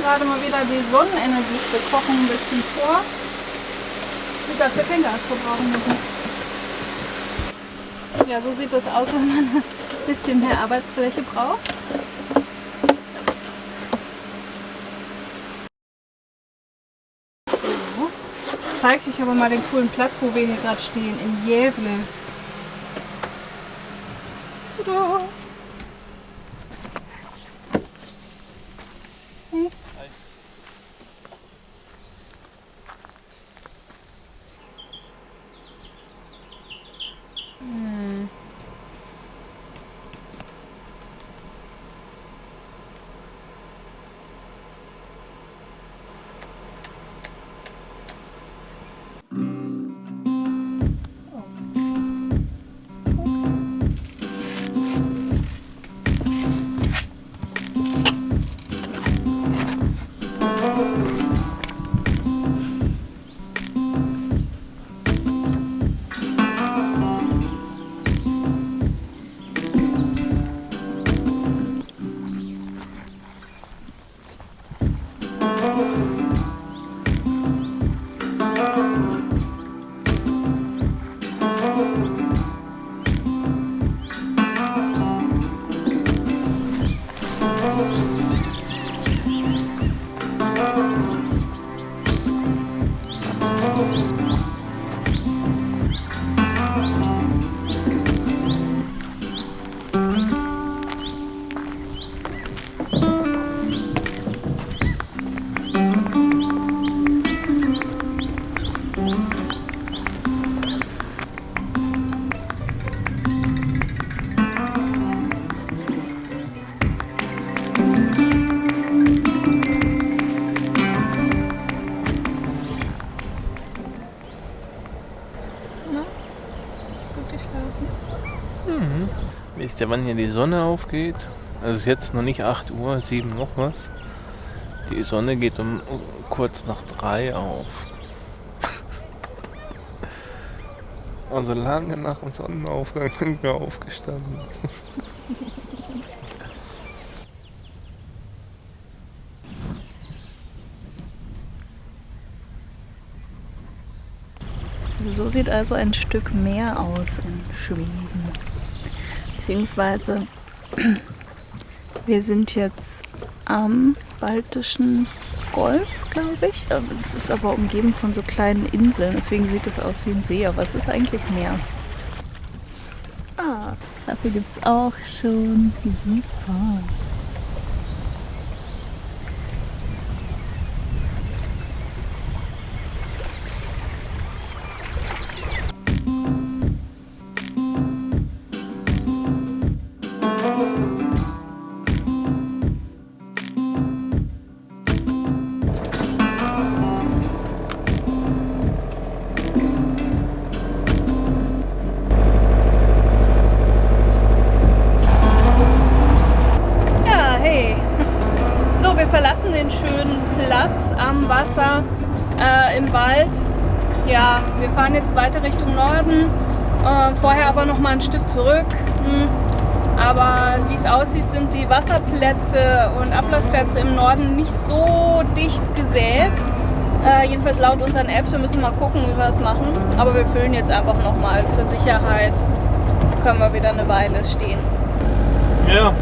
Gerade mal wieder die Sonnenenergie. Wir kochen ein bisschen vor, dass wir kein Gas verbrauchen müssen. Ja, so sieht das aus, wenn man ein bisschen mehr Arbeitsfläche braucht. So, zeige ich aber mal den coolen Platz, wo wir hier gerade stehen, in Gävle. Tada! Wisst ihr, wann hier die Sonne aufgeht? Also es ist jetzt noch nicht 8 Uhr, 7 noch was. Die Sonne geht um kurz nach 3 auf. Also lange nach dem Sonnenaufgang sind wir aufgestanden. So sieht also ein Stück Meer aus in Schweden. Beziehungsweise wir sind jetzt am Baltischen Golf, glaube ich. Es ist aber umgeben von so kleinen Inseln, deswegen sieht es aus wie ein See, aber es ist eigentlich Meer. Ah, dafür gibt es auch schon super. Verlassen den schönen Platz am Wasser im Wald. Ja, wir fahren jetzt weiter Richtung Norden, vorher aber noch mal ein Stück zurück. Aber wie es aussieht, sind die Wasserplätze und Ablassplätze im Norden nicht so dicht gesät. Jedenfalls laut unseren Apps. Wir müssen mal gucken, wie wir das machen. Aber wir füllen jetzt einfach noch mal zur Sicherheit. Dann können wir wieder eine Weile stehen. Ja.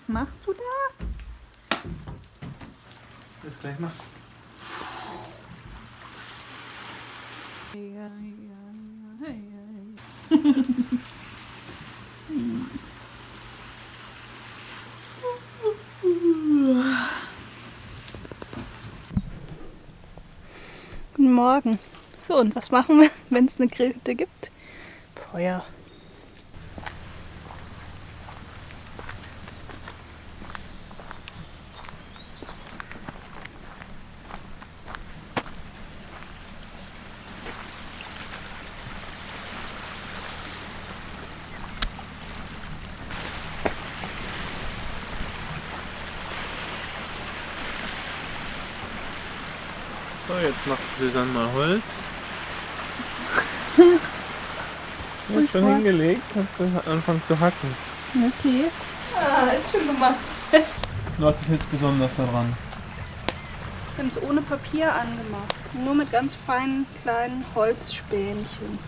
Was machst du da? Das gleich macht. Guten Morgen. So, und was machen wir, wenn es eine Grillhütte gibt? Feuer. So, jetzt macht Susanne mal Holz. Jetzt schon hingelegt und hat angefangen zu hacken. Okay. Ah, ist schon gemacht. Was ist jetzt besonders daran? Wir haben es ohne Papier angemacht. Nur mit ganz feinen kleinen Holzspähnchen.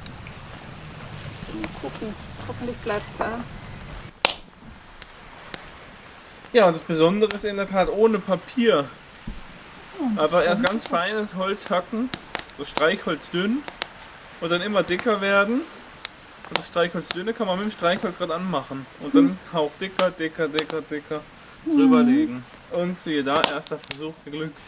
So, mal gucken. Hoffentlich bleibt es an. Ja, und das Besondere ist in der Tat ohne Papier. Einfach erst ganz feines Holz hacken, so Streichholz dünn und dann immer dicker werden. Und das Streichholz dünne kann man mit dem Streichholzrad anmachen und dann Hauch dicker drüber legen. Und siehe da, erster Versuch geglückt.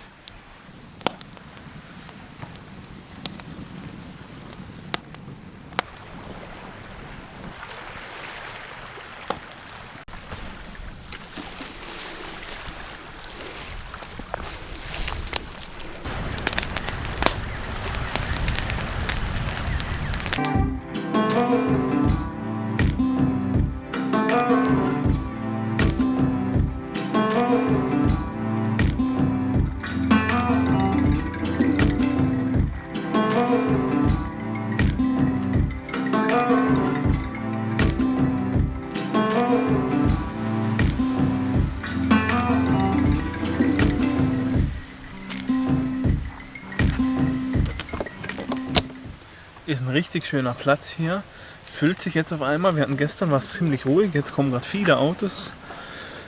Ist ein richtig schöner Platz hier. Füllt sich jetzt auf einmal. Wir hatten gestern war es ziemlich ruhig. Jetzt kommen gerade viele Autos.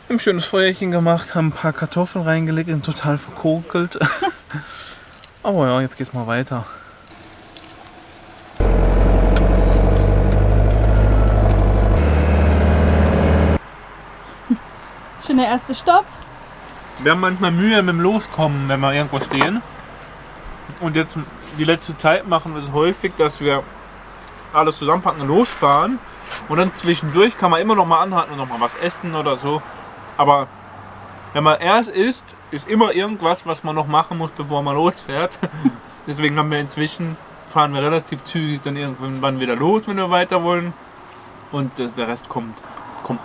Wir haben ein schönes Feuerchen gemacht, haben ein paar Kartoffeln reingelegt, sind total verkokelt. Aber ja, jetzt geht's mal weiter. Schon der erste Stopp. Wir haben manchmal Mühe mit dem Loskommen, wenn wir irgendwo stehen. Und jetzt die letzte Zeit machen wir es häufig, dass wir alles zusammenpacken und losfahren. Und dann zwischendurch kann man immer noch mal anhalten und noch mal was essen oder so. Aber wenn man erst isst, ist immer irgendwas, was man noch machen muss, bevor man losfährt. Deswegen haben wir inzwischen, fahren wir relativ zügig dann irgendwann wieder los, wenn wir weiter wollen. Und der Rest kommt noch.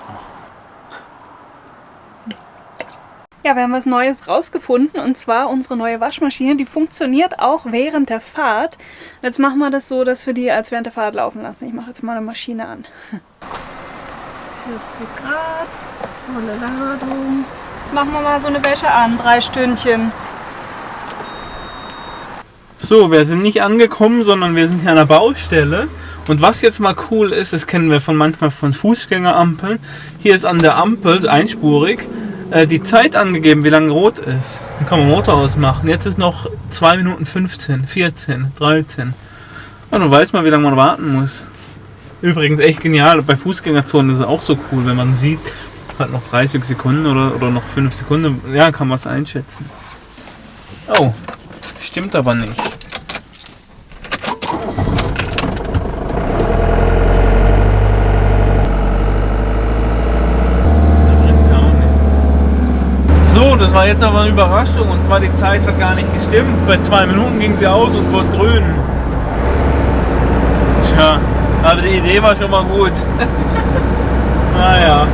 Ja, wir haben was Neues rausgefunden und zwar unsere neue Waschmaschine, die funktioniert auch während der Fahrt. Jetzt machen wir das so, dass wir die als während der Fahrt laufen lassen. Ich mache jetzt mal eine Maschine an. 40 Grad, volle Ladung. Jetzt machen wir mal so eine Wäsche an, 3 Stündchen. So, wir sind nicht angekommen, sondern wir sind hier an der Baustelle. Und was jetzt mal cool ist, das kennen wir manchmal von Fußgängerampeln. Hier ist an der Ampel, ist einspurig, die Zeit angegeben, wie lange rot ist. Dann kann man Motor ausmachen. Jetzt ist noch 2 Minuten 15, 14, 13. Und dann weiß man, wie lange man warten muss. Übrigens echt genial. Bei Fußgängerzonen ist es auch so cool, wenn man sieht, hat noch 30 Sekunden oder noch 5 Sekunden. Ja, kann man es einschätzen. Oh, stimmt aber nicht. So, das war jetzt aber eine Überraschung und zwar die Zeit hat gar nicht gestimmt. Bei 2 Minuten ging sie aus und wurde grün. Tja, aber die Idee war schon mal gut. Naja,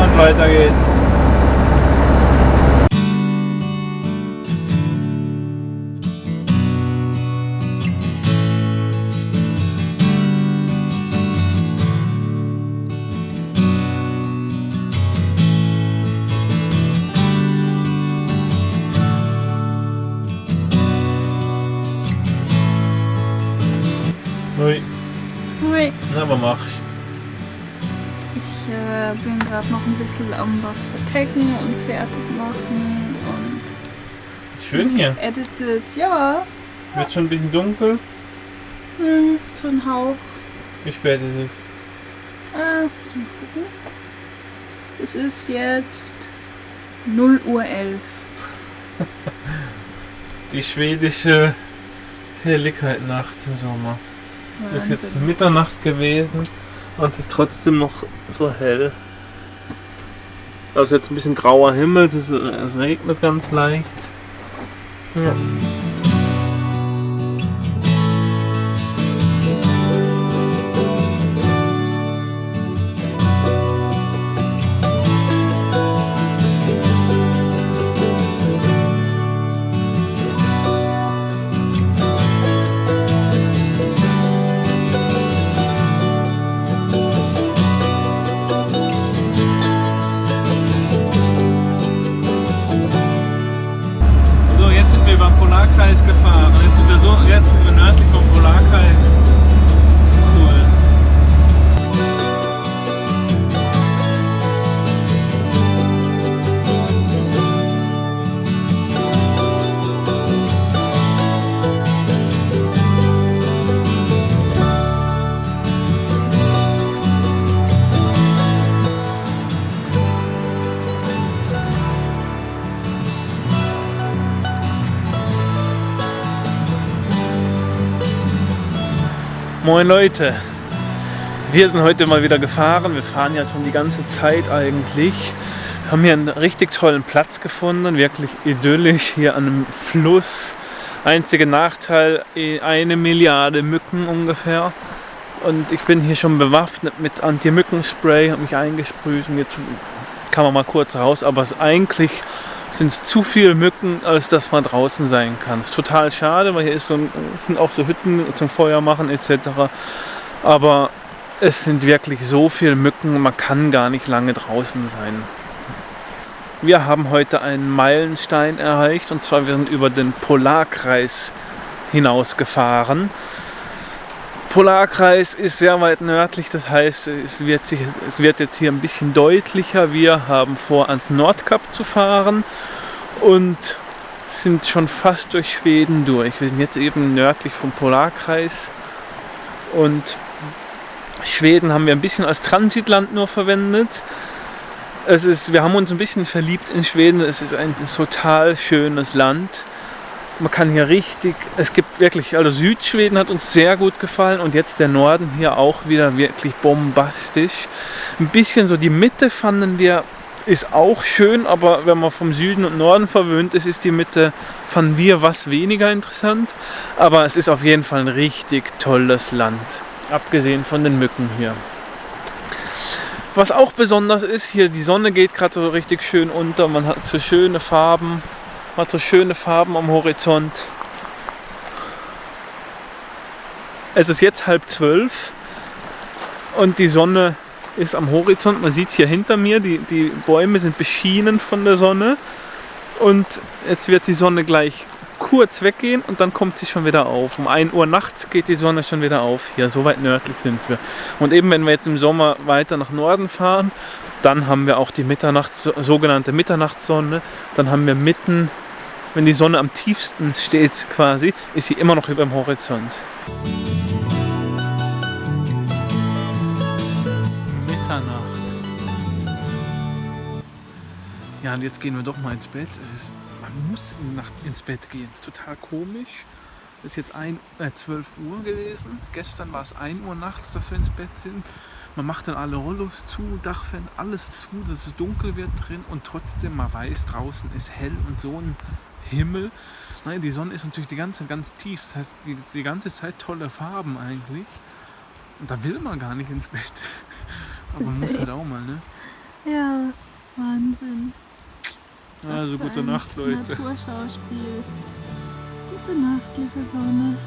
und weiter geht's. Ui. Ui. Na, was machst bin gerade noch ein bisschen am was vertecken und fertig machen Schön hier. und edited. Ja, Wird schon ein bisschen dunkel. so ein Hauch. Wie spät ist es? Mal gucken. Es ist jetzt 0:11 Uhr. Die schwedische Helligkeit nachts im Sommer. Es ist jetzt Mitternacht gewesen und es ist trotzdem noch so hell. Also jetzt ein bisschen grauer Himmel, es regnet ganz leicht. Ja. So, jetzt sind wir über den Polarkreis gefahren. Jetzt sind wir nördlich vom Polarkreis. Cool. Moin Leute, wir sind heute mal wieder gefahren. Wir fahren ja schon die ganze Zeit eigentlich. Wir haben hier einen richtig tollen Platz gefunden, wirklich idyllisch hier an einem Fluss. Einziger Nachteil, 1 Milliarde Mücken ungefähr. Und ich bin hier schon bewaffnet mit Anti-Mückenspray, habe mich eingesprüht und jetzt kann man mal kurz raus. Aber eigentlich sind es zu viele Mücken, als dass man draußen sein kann. Das ist total schade, weil hier sind auch so Hütten zum Feuer machen etc. Aber es sind wirklich so viele Mücken, man kann gar nicht lange draußen sein. Wir haben heute einen Meilenstein erreicht und zwar wir sind über den Polarkreis hinausgefahren. Polarkreis ist sehr weit nördlich, das heißt, es wird jetzt hier ein bisschen deutlicher. Wir haben vor, ans Nordkap zu fahren und sind schon fast durch Schweden durch. Wir sind jetzt eben nördlich vom Polarkreis und Schweden haben wir ein bisschen als Transitland nur verwendet. Wir haben uns ein bisschen verliebt in Schweden, es ist ein total schönes Land. Man kann hier es gibt wirklich, also Südschweden hat uns sehr gut gefallen und jetzt der Norden hier auch wieder wirklich bombastisch. Ein bisschen so die Mitte fanden wir, ist auch schön, aber wenn man vom Süden und Norden verwöhnt ist, ist die Mitte, fanden wir was weniger interessant. Aber es ist auf jeden Fall ein richtig tolles Land, abgesehen von den Mücken hier. Was auch besonders ist, hier die Sonne geht gerade so richtig schön unter, man hat so schöne Farben. Hat so schöne Farben am Horizont. Es ist jetzt 11:30 und die Sonne ist am Horizont. Man sieht es hier hinter mir, die Bäume sind beschienen von der Sonne. Und jetzt wird die Sonne gleich kurz weggehen und dann kommt sie schon wieder auf. Um 1 Uhr nachts geht die Sonne schon wieder auf. Hier, so weit nördlich sind wir. Und eben wenn wir jetzt im Sommer weiter nach Norden fahren, dann haben wir auch die sogenannte Mitternachtssonne. Dann haben wir mitten, wenn die Sonne am tiefsten steht quasi, ist sie immer noch über dem Horizont. Mitternacht. Ja, und jetzt gehen wir doch mal ins Bett. Man muss ins Bett gehen. Das ist total komisch. Es ist jetzt 12 Uhr gewesen. Gestern war es 1 Uhr nachts, dass wir ins Bett sind. Man macht dann alle Rollos zu, Dachfenster, alles zu, dass es dunkel wird drin und trotzdem man weiß, draußen ist hell und so ein Himmel. Nein, die Sonne ist natürlich die ganze Zeit ganz tief. Das heißt, die ganze Zeit tolle Farben eigentlich. Und da will man gar nicht ins Bett. Aber man muss halt auch mal, ne? Ja, Wahnsinn. Also gute Nacht, Leute. Naturschauspiel. Gute Nacht, liebe Sonne.